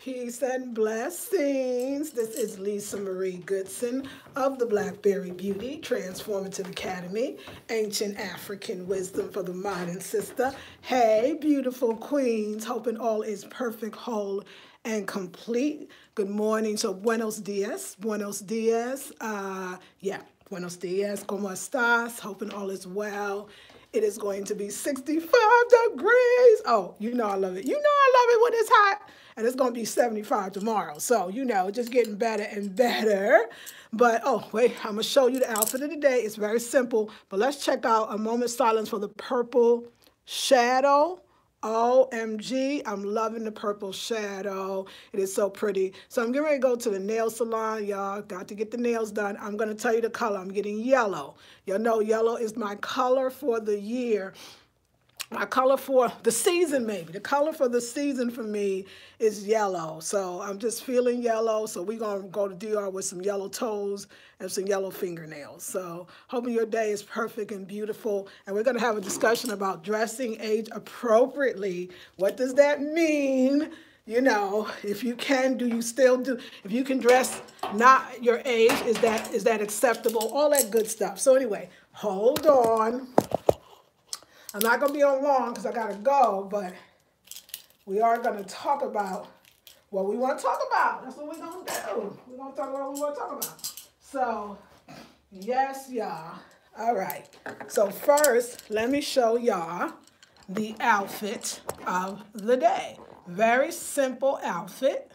Peace and blessings. This is Lisa Marie Goodson of the Blackberry Beauty Transformative Academy, Ancient African Wisdom for the Modern Sister. Hey, beautiful queens, hoping all is perfect, whole, and complete. Good morning. So, buenos dias. Buenos dias. Buenos dias. ¿Cómo estás? Hoping all is well. It is going to be 65 degrees. Oh, you know I love it. You know I love it when it's hot. And it's going to be 75 tomorrow. So, just getting better and better. But, oh, wait, I'm going to show you the outfit of the day. It's very simple. But let's check out a moment's silence for the purple shadow. OMG, I'm loving the purple shadow. It is so pretty. So I'm getting ready to go to the nail salon, y'all. Got to get the nails done. I'm going to tell you the color. I'm getting yellow. Y'all know yellow is my color for the year. My color for the season, maybe. The color for the season for me is yellow. So I'm just feeling yellow. So we're going to go to DR with some yellow toes and some yellow fingernails. So hoping your day is perfect and beautiful. And we're going to have a discussion about dressing age appropriately. What does that mean? If you can, do you still do? If you can dress not your age, is that acceptable? All that good stuff. So anyway, hold on. I'm not going to be on long because I got to go, but we are going to talk about what we want to talk about. That's what we're going to do. We're going to talk about what we want to talk about. So, yes, y'all. All right. So first, let me show y'all the outfit of the day. Very simple outfit.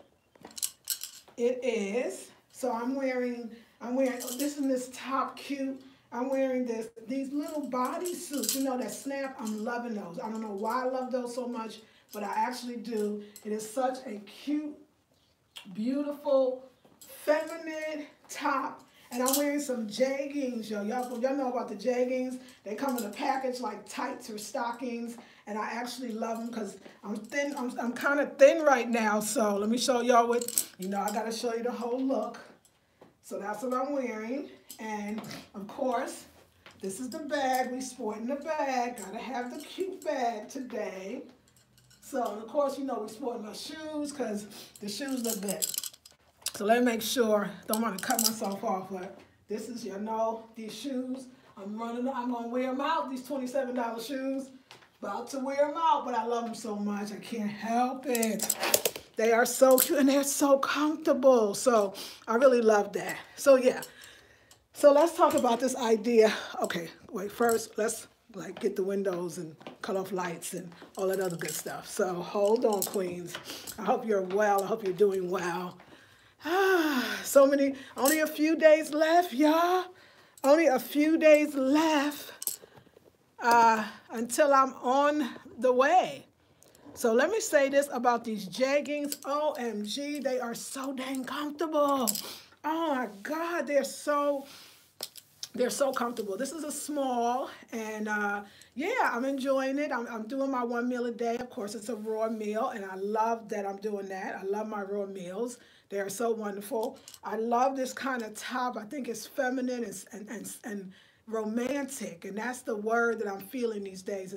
It is. So I'm wearing this and this top cute. I'm wearing these little bodysuits, that snap. I'm loving those. I don't know why I love those so much, but I actually do. It is such a cute, beautiful, feminine top. And I'm wearing some jeggings, yo. Y'all know about the jeggings. They come in a package like tights or stockings. And I actually love them because I'm thin. I'm kind of thin right now. So let me show y'all what, I got to show you the whole look. So that's what I'm wearing. And of course, this is the bag. We sporting the bag. Gotta have the cute bag today. So of course, we sporting my shoes because the shoes look good. So let me make sure, don't want to cut myself off, but this is, these shoes. I'm gonna wear them out, these $27 shoes. About to wear them out, but I love them so much. I can't help it. They are so cute and they're so comfortable. So I really love that. So yeah. So let's talk about this idea. Okay, wait, first let's get the windows and cut off lights and all that other good stuff. So hold on, queens. I hope you're well. I hope you're doing well. Only a few days left, y'all. Only a few days left until I'm on the way. So let me say this about these jeggings. OMG, they are so dang comfortable. Oh my God, they're so comfortable. This is a small, and yeah, I'm enjoying it. I'm doing my 1 meal a day. Of course, it's a raw meal, and I love that I'm doing that. I love my raw meals. They are so wonderful. I love this kind of top. I think it's feminine and romantic, and that's the word that I'm feeling these days.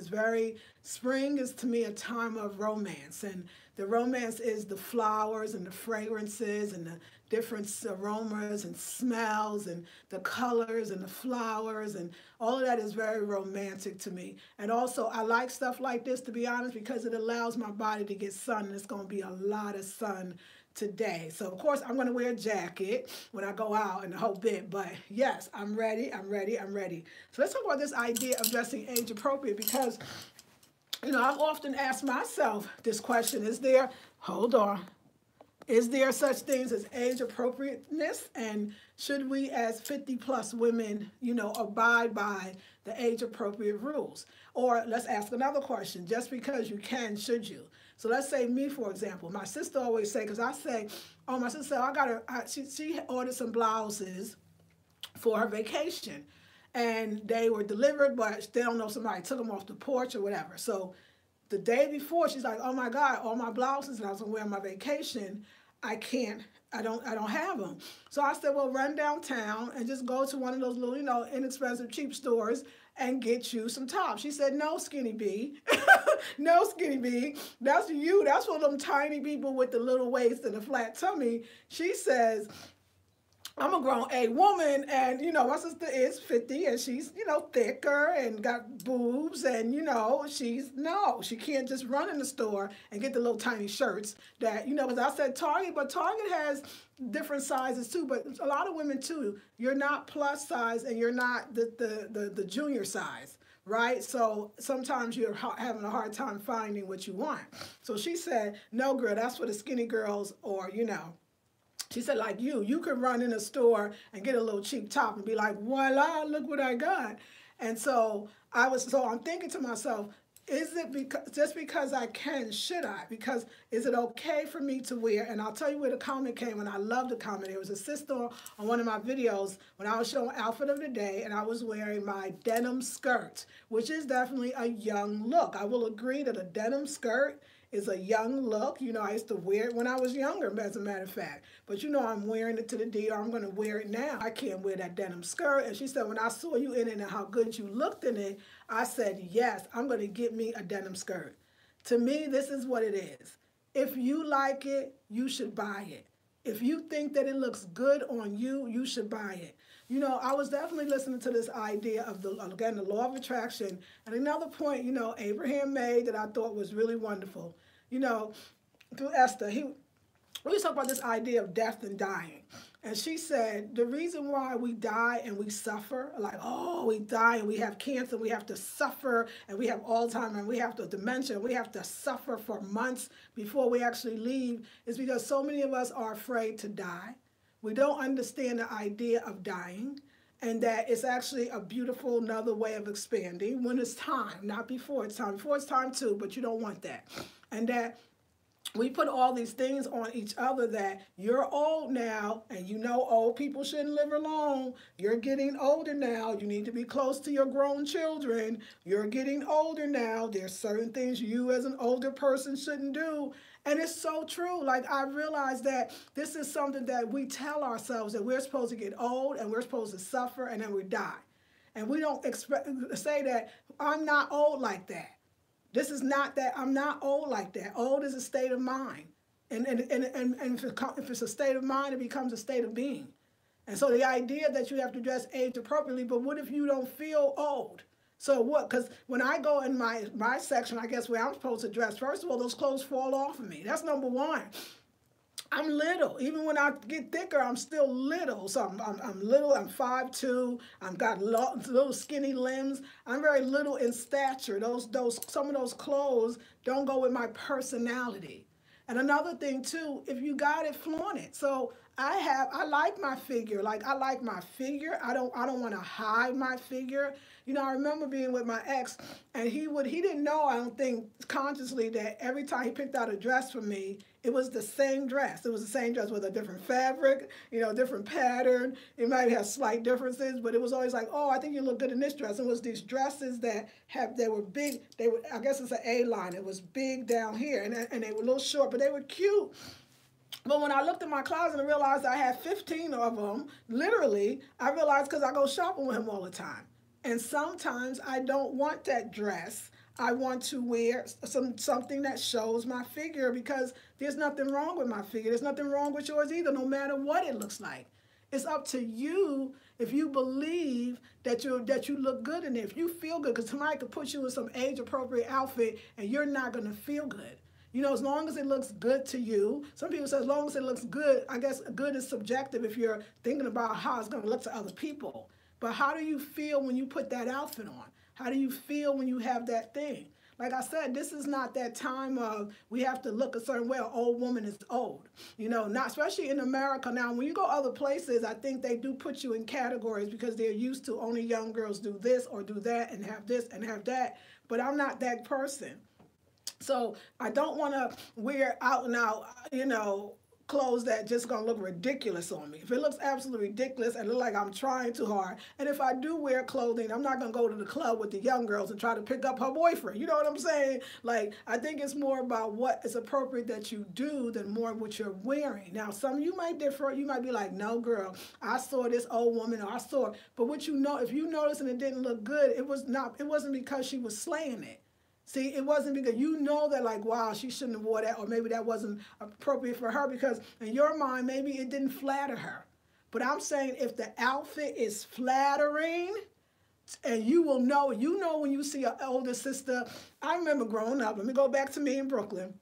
Spring is to me a time of romance, and the romance is the flowers and the fragrances and the different aromas and smells and the colors and the flowers, and all of that is very romantic to me. And also I like stuff like this, to be honest, because it allows my body to get sun, and it's going to be a lot of sun today. So of course I'm going to wear a jacket when I go out and the whole bit, but yes, I'm ready. So let's talk about this idea of dressing age appropriate, because I've often asked myself this question: is there such things as age appropriateness, and should we as 50+ women, abide by the age appropriate rules? Or let's ask another question: just because you can, should you? So let's say me, for example. My sister always say, because I say, oh, my sister, she ordered some blouses for her vacation, and they were delivered, but they don't know, somebody took them off the porch or whatever. So the day before, she's like, oh my God, all my blouses that I was gonna wear on my vacation, I don't have them. So I said, well, run downtown and just go to one of those little, inexpensive, cheap stores and get you some tops. She said, no, Skinny B. No, skinny bee. That's you. That's for them tiny people with the little waist and the flat tummy. She says, I'm a grown A woman, and my sister is 50, and she's thicker and got boobs, and she can't just run in the store and get the little tiny shirts that because I said Target, but Target has different sizes too. But a lot of women too, you're not plus size, and you're not the junior size. Right? So sometimes you're having a hard time finding what you want. So she said, no, girl, that's for the skinny girls, or she said, like you could run in a store and get a little cheap top and be like, voila, look what I got. And so I'm thinking to myself, is it just because I can, should I? Because is it okay for me to wear? And I'll tell you where the comment came, and I love the comment. There was a sister on one of my videos when I was showing outfit of the day, and I was wearing my denim skirt, which is definitely a young look. I will agree that a denim skirt is a young look. I used to wear it when I was younger, as a matter of fact. But I'm wearing it to the D, or I'm going to wear it now. I can't wear that denim skirt. And she said, when I saw you in it and how good you looked in it, I said, yes, I'm going to get me a denim skirt. To me, this is what it is. If you like it, you should buy it. If you think that it looks good on you, you should buy it. I was definitely listening to this idea of the law of attraction. And another point, Abraham made that I thought was really wonderful. Through Esther, we talk about this idea of death and dying. And she said, the reason why we die and we suffer, like, oh, we die and we have cancer, we have to suffer, and we have Alzheimer's, and we have to dementia, we have to suffer for months before we actually leave, is because so many of us are afraid to die. We don't understand the idea of dying, and that it's actually a beautiful another way of expanding when it's time, not before it's time. Before it's time too, but you don't want that. And that we put all these things on each other that you're old now, and old people shouldn't live alone. You're getting older now. You need to be close to your grown children. You're getting older now. There's certain things you as an older person shouldn't do. And it's so true. Like, I realized that this is something that we tell ourselves, that we're supposed to get old and we're supposed to suffer and then we die. And we don't say that I'm not old like that. This is not that I'm not old like that. Old is a state of mind. And if it's a state of mind, it becomes a state of being. And so the idea that you have to dress age appropriately, but what if you don't feel old? So what? Because when I go in my section, I guess where I'm supposed to dress, first of all, those clothes fall off of me. That's number one. I'm little. Even when I get thicker, I'm still little. So I'm little. I'm 5'2". I've got little skinny limbs. I'm very little in stature. Some of those clothes don't go with my personality. And another thing too, if you got it, flaunt it. So I like my figure. Like, I like my figure. I don't want to hide my figure. I remember being with my ex, and he didn't know, I don't think consciously, that every time he picked out a dress for me, it was the same dress. It was the same dress with a different fabric, different pattern. It might have slight differences, but it was always like, oh, I think you look good in this dress. And it was these dresses that they were big. I guess it's an A-line. It was big down here, and they were a little short, but they were cute. But when I looked in my closet and realized I had 15 of them, literally, I realized because I go shopping with him all the time. And sometimes I don't want that dress. I want to wear something that shows my figure, because there's nothing wrong with my figure. There's nothing wrong with yours either, no matter what it looks like. It's up to you if you believe that you look good in it. If you feel good, because somebody could put you in some age-appropriate outfit and you're not going to feel good. As long as it looks good to you. Some people say as long as it looks good. I guess good is subjective if you're thinking about how it's going to look to other people. But how do you feel when you put that outfit on? How do you feel when you have that thing? Like I said, this is not that time of we have to look a certain way. An old woman is old. Not especially in America. Now, when you go other places, I think they do put you in categories because they're used to only young girls do this or do that and have this and have that. But I'm not that person. So I don't want to wear out and out, clothes that just going to look ridiculous on me. If it looks absolutely ridiculous and look like I'm trying too hard, and if I do wear clothing, I'm not going to go to the club with the young girls and try to pick up her boyfriend. You know what I'm saying? Like, I think it's more about what is appropriate that you do than more what you're wearing. Now, some of you might differ. You might be like, no, girl, I saw this old woman, or I saw it. But if you notice and it didn't look good, it wasn't because she was slaying it. See, it wasn't because you know that like, wow, she shouldn't have wore that, or maybe that wasn't appropriate for her because in your mind, maybe it didn't flatter her. But I'm saying if the outfit is flattering, and you will know, you know when you see an older sister. I remember growing up, let me go back to me in Brooklyn.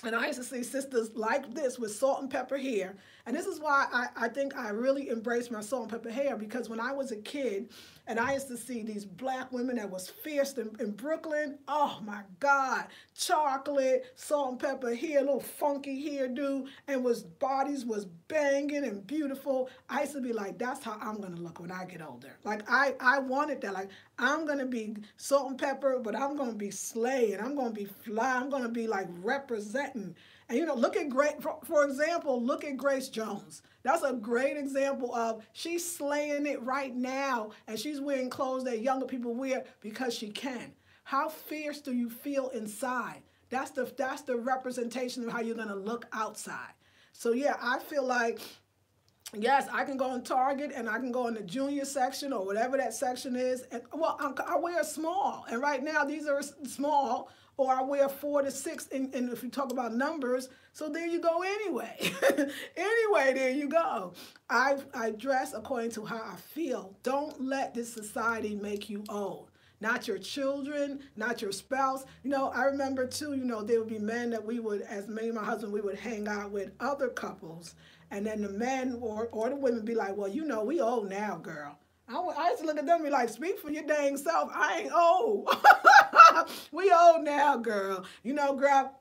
And I used to see sisters like this with salt and pepper hair. And this is why I think I really embraced my salt and pepper hair, because when I was a kid and I used to see these black women that was fierce in Brooklyn, oh my God, chocolate, salt and pepper hair, little funky hairdo, and bodies was banging and beautiful. I used to be like, that's how I'm going to look when I get older. Like I wanted that. Like I'm going to be salt and pepper, but I'm going to be slaying. I'm going to be fly. I'm going to be like representing. And you know, look at for example, look at Grace Jones. That's a great example of she's slaying it right now, and she's wearing clothes that younger people wear because she can. How fierce do you feel inside? That's the representation of how you're gonna look outside. So yeah, I feel like, yes, I can go in Target and I can go in the junior section or whatever that section is. And well, I wear a small, and right now these are small. Or I wear 4 to 6, and if you talk about numbers, so there you go anyway. Anyway, there you go. I dress according to how I feel. Don't let this society make you old. Not your children, not your spouse. You know, I remember too, you know, there would be men that we would, as me and my husband, we would hang out with other couples. And then the men or the women be like, well, you know, we old now, girl. I used to look at them and be like, speak for your dang self. I ain't old. We old now, girl. You know, girl,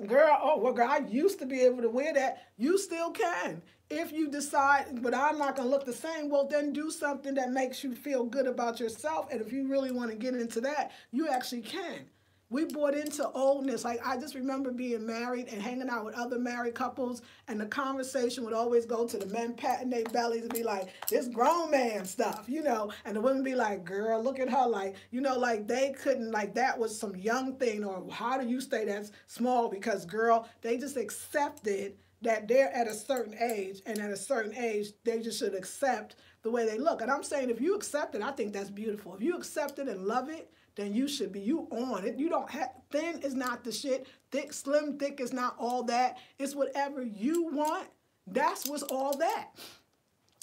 oh, well, girl, I used to be able to wear that. You still can. If you decide, but I'm not going to look the same, well, then do something that makes you feel good about yourself. And if you really want to get into that, you actually can. We bought into oldness. Like, I just remember being married and hanging out with other married couples, and the conversation would always go to the men patting their bellies and be like, this grown man stuff, you know, and the women be like, girl, look at her, like, you know, like they couldn't, like that was some young thing, or how do you stay that small? Because, girl, they just accepted that they're at a certain age, and at a certain age, they just should accept the way they look. And I'm saying, if you accept it, I think that's beautiful. If you accept it and love it, then you should be, you on it. You don't have, thin is not the shit. Thick, slim, thick is not all that. It's whatever you want. That's what's all that.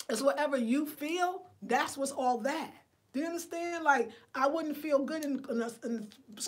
It's whatever you feel. That's what's all that. Do you understand? Like, I wouldn't feel good in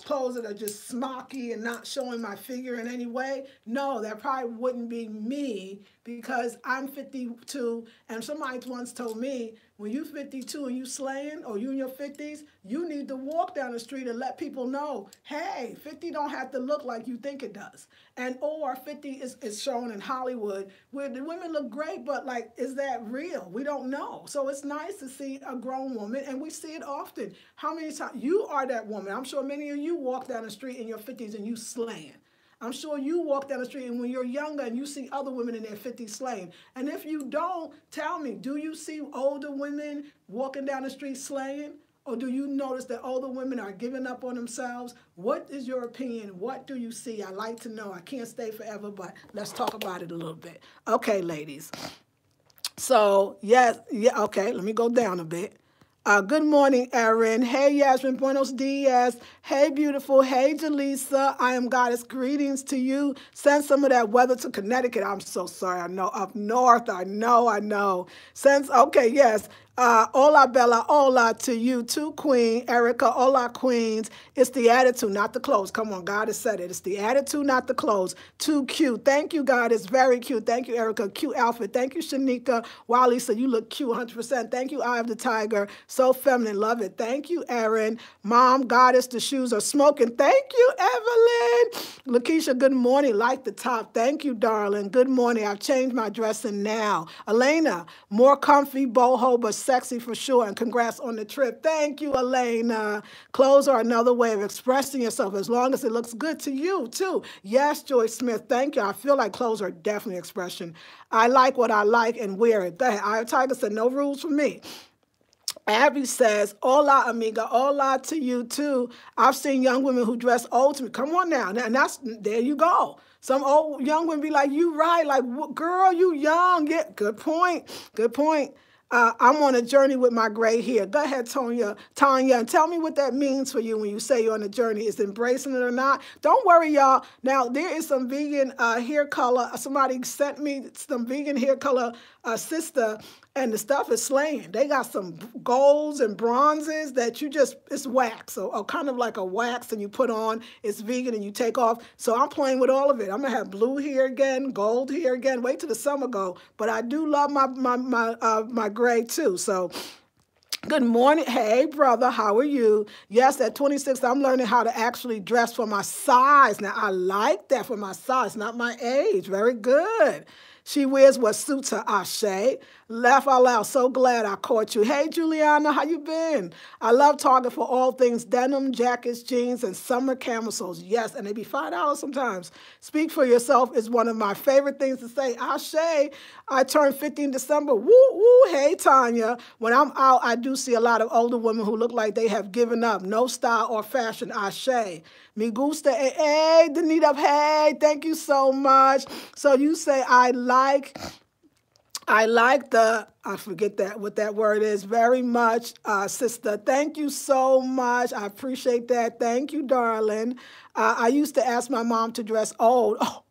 clothes that are just smocky and not showing my figure in any way. No, that probably wouldn't be me, because I'm 52, and somebody once told me, when you're 52 and you slaying, or you in your 50s, you need to walk down the street and let people know, hey, 50 don't have to look like you think it does. And or 50 is shown in Hollywood where the women look great, but like, is that real? We don't know. So it's nice to see a grown woman, and we see it often. How many times you are that woman? I'm sure many of you walk down the street in your 50s and you slaying. I'm sure you walk down the street and when you're younger and you see other women in their 50s slaying. And if you don't, tell me, do you see older women walking down the street slaying? Or do you notice that older women are giving up on themselves? What is your opinion? What do you see? I like to know. I can't stay forever, but let's talk about it a little bit. Okay, ladies. So, yes, yeah, okay, let me go down a bit. Good morning, Erin. Hey, Yasmin. Buenos dias. Hey, beautiful. Hey, Jaleesa. I am Goddess. Greetings to you. Send some of that weather to Connecticut. I'm so sorry. I know. Up north. I know. Okay, yes. Hola, Bella. Hola to you too, Queen. Erica. Hola, Queens. It's the attitude, not the clothes. Come on, God has said it. It's the attitude, not the clothes. Too cute. Thank you, God. It's very cute. Thank you, Erica. Cute outfit. Thank you, Shanika. Wow, Lisa, you look cute 100%. Thank you, Eye of the Tiger. So feminine. Love it. Thank you, Erin. Mom, Goddess, the shoes are smoking. Thank you, Evelyn. Lakeisha, good morning. Like the top. Thank you, darling. Good morning. I've changed my dressing now. Elena, more comfy, boho, but sexy for sure, and congrats on the trip. Thank you, Elena. Clothes are another way of expressing yourself as long as it looks good to you, too. Yes, Joyce Smith, thank you. I feel like clothes are definitely expression. I like what I like and wear it. Tiger said, no rules for me. Abby says, hola, amiga, hola to you, too. I've seen young women who dress old to me. Come on now. And there you go. Some old young women be like, you right. Like, girl, you young. Yeah, good point. Good point. I'm on a journey with my gray hair. Go ahead, Tanya, and tell me what that means for you when you say you're on a journey. Is embracing it or not? Don't worry, y'all. Now, there is some vegan hair color. Somebody sent me some vegan hair color sister, and the stuff is slaying. They got some golds and bronzes that you just, it's wax, or kind of like a wax, and you put on. It's vegan and you take off. So I'm playing with all of it. I'm going to have blue hair again, gold hair again. Wait till the summer go. But I do love my gray too. So good morning. Hey, brother. How are you? Yes, at 26, I'm learning how to actually dress for my size. Now, I like that for my size, not my age. Very good. She wears what suits her, Ashe. Laugh out loud. So glad I caught you. Hey, Juliana, how you been? I love Target for all things denim, jackets, jeans, and summer camisoles. Yes, and they be $5 sometimes. Speak for yourself is one of my favorite things to say. Ashe, I turned 50 in December. Woo, woo. Hey, Tanya. When I'm out, I do see a lot of older women who look like they have given up. No style or fashion. Ashe. Me gusta. Hey, Danita. Hey, thank you so much. So you say I like the, I forget what that word is, very much, sister. Thank you so much. I appreciate that. Thank you, darling. I used to ask my mom to dress old. Oh,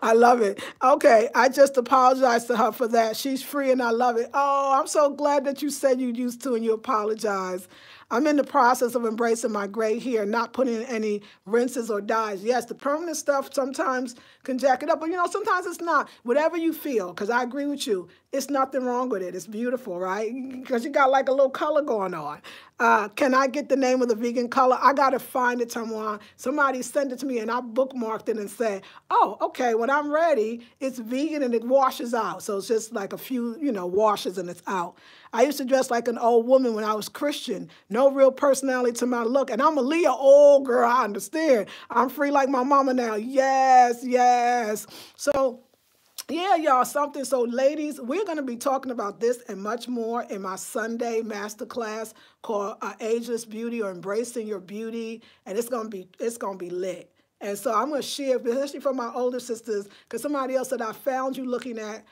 I love it. Okay, I just apologize to her for that. She's free and I love it. Oh, I'm so glad that you said you used to and you apologize. I'm in the process of embracing my gray hair, not putting in any rinses or dyes. Yes, the permanent stuff sometimes can jack it up, but sometimes it's not. Whatever you feel, because I agree with you, it's nothing wrong with it. It's beautiful, right? Because you got like a little color going on. Can I get the name of the vegan color? I got to find it somewhere. Somebody sent it to me and I bookmarked it and said, oh, okay, when I'm ready, it's vegan and it washes out. So it's just like a few, washes and it's out. I used to dress like an old woman when I was Christian. No real personality to my look. And I'm a Leo. Oh, girl, I understand. I'm free like my mama now. Yes, yes. So, yeah, y'all, something. So, ladies, we're going to be talking about this and much more in my Sunday masterclass called Ageless Beauty or Embracing Your Beauty. And it's going to be lit. And so I'm going to share, especially for my older sisters, because somebody else said, I found you looking at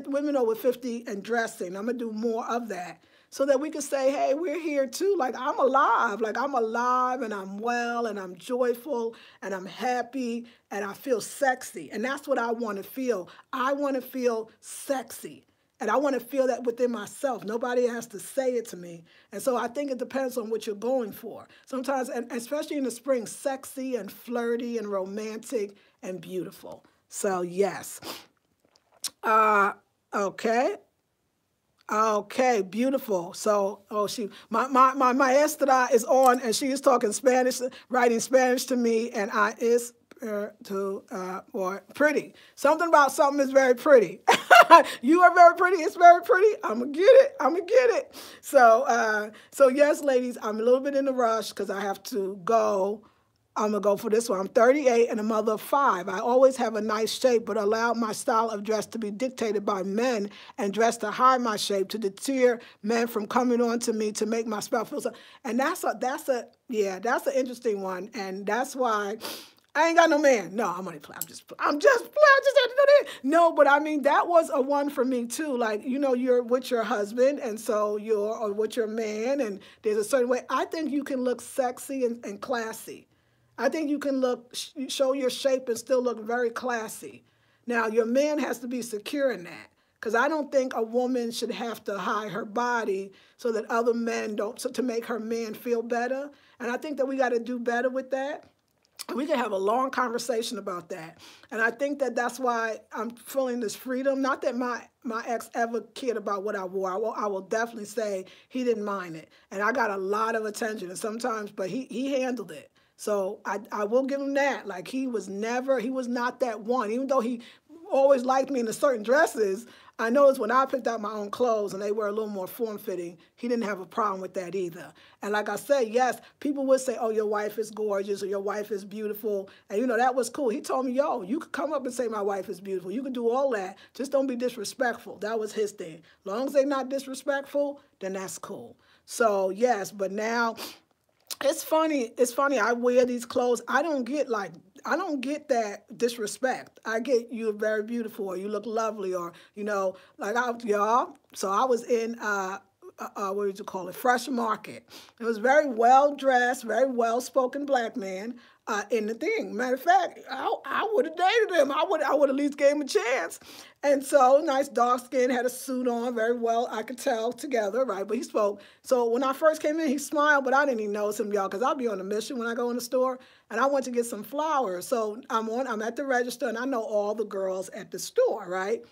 women over 50 and dressing. I'm going to do more of that so that we can say, hey, we're here too. Like, I'm alive. Like, I'm alive and I'm well and I'm joyful and I'm happy and I feel sexy. And that's what I want to feel. I want to feel sexy. And I want to feel that within myself. Nobody has to say it to me. And so I think it depends on what you're going for. Sometimes, and especially in the spring, sexy and flirty and romantic and beautiful. So, yes. Okay. Okay, beautiful. So, my maestra is on, and she is talking Spanish, writing Spanish to me, and or pretty. Something about something is very pretty. You are very pretty. It's very pretty. I'm gonna get it. So, yes, ladies, I'm a little bit in a rush because I have to go. I'm going to go for this one. I'm 38 and a mother of 5. I always have a nice shape, but allow my style of dress to be dictated by men and dress to hide my shape, to deter men from coming on to me to make my style feel so. And that's an interesting one. And that's why I ain't got no man. No, I'm only playing. I'm just playing. I just had to do that. No, but I mean, that was a one for me too. Like, you're with your husband and so you're with your man and there's a certain way. I think you can look sexy and classy. I think you can show your shape and still look very classy. Now, your man has to be secure in that because I don't think a woman should have to hide her body so that other men don't, to make her man feel better. And I think that we got to do better with that. We can have a long conversation about that. And I think that that's why I'm feeling this freedom. Not that my ex ever cared about what I wore. I will definitely say he didn't mind it. And I got a lot of attention and sometimes, but he handled it. So I will give him that. Like he was not that one. Even though he always liked me in the certain dresses, I noticed when I picked out my own clothes and they were a little more form-fitting, he didn't have a problem with that either. And like I said, yes, people would say, oh, your wife is gorgeous or your wife is beautiful. And, that was cool. He told me, yo, you could come up and say my wife is beautiful. You can do all that. Just don't be disrespectful. That was his thing. As long as they're not disrespectful, then that's cool. So, yes, but now... It's funny. I wear these clothes. I don't get I don't get that disrespect. I get you're very beautiful, or you look lovely, or like y'all. So I was in what would you call it? Fresh Market. It was very well dressed, very well spoken black man in the thing. Matter of fact, I would have dated him. I would at least gave him a chance. And so nice dark skin, had a suit on, very well I could tell together, right? But he spoke. So when I first came in, he smiled, but I didn't even notice him, y'all, because I'll be on a mission when I go in the store. And I went to get some flowers. So I'm at the register, and I know all the girls at the store, right?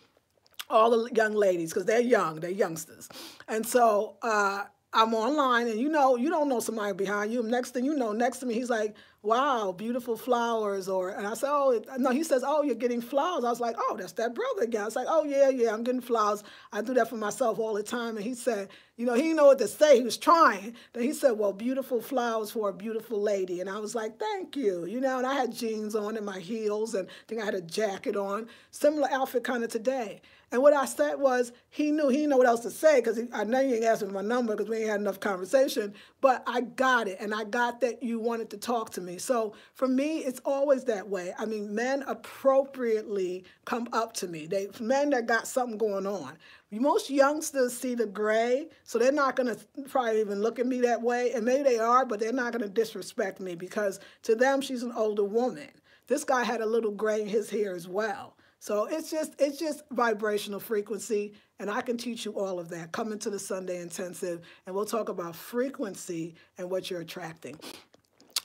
All the young ladies, because they're young, they're youngsters. And so I'm online, and you don't know somebody behind you. Next thing you know, next to me, he's like, wow, beautiful flowers. And I said, oh, no, he says, oh, you're getting flowers. I was like, oh, that's that brother again. I was like, oh, yeah, I'm getting flowers. I do that for myself all the time. And he said, he didn't know what to say. He was trying. Then he said, well, beautiful flowers for a beautiful lady. And I was like, thank you. And I had jeans on and my heels, and I think I had a jacket on. Similar outfit kind of today. And what I said was, he didn't know what else to say, because I know you ain't asking my number because we ain't had enough conversation, but I got it, and I got that you wanted to talk to me. So for me, it's always that way. I mean, men appropriately come up to me. Men that got something going on. Most youngsters see the gray, so they're not going to probably even look at me that way, and maybe they are, but they're not going to disrespect me, because to them, she's an older woman. This guy had a little gray in his hair as well. So it's just vibrational frequency, and I can teach you all of that. Come into the Sunday Intensive, and we'll talk about frequency and what you're attracting.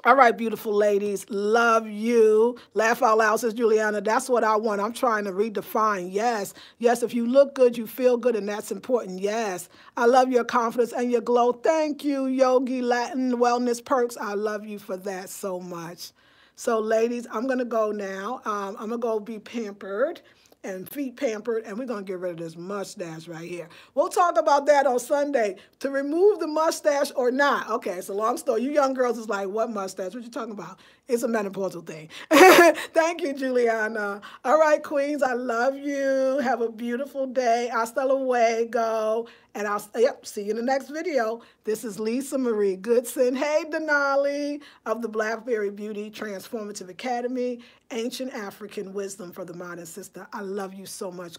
All right, beautiful ladies, love you. Laugh out loud, says Juliana. That's what I want. I'm trying to redefine. Yes, if you look good, you feel good, and that's important. Yes, I love your confidence and your glow. Thank you, Yogi Latin Wellness Perks. I love you for that so much. So, ladies, I'm going to go now. I'm going to go be pampered and feet pampered, and we're going to get rid of this mustache right here. We'll talk about that on Sunday, to remove the mustache or not. Okay, it's a long story. You young girls is like, what mustache? What you talking about? It's a menopausal thing. Thank you, Juliana. All right, queens, I love you. Have a beautiful day. Hasta luego. And I'll see you in the next video. This is Lisa Marie Goodson. Hey, Denali of the Blackberry Beauty Transformative Academy, Ancient African Wisdom for the Modern Sister. I love you so much.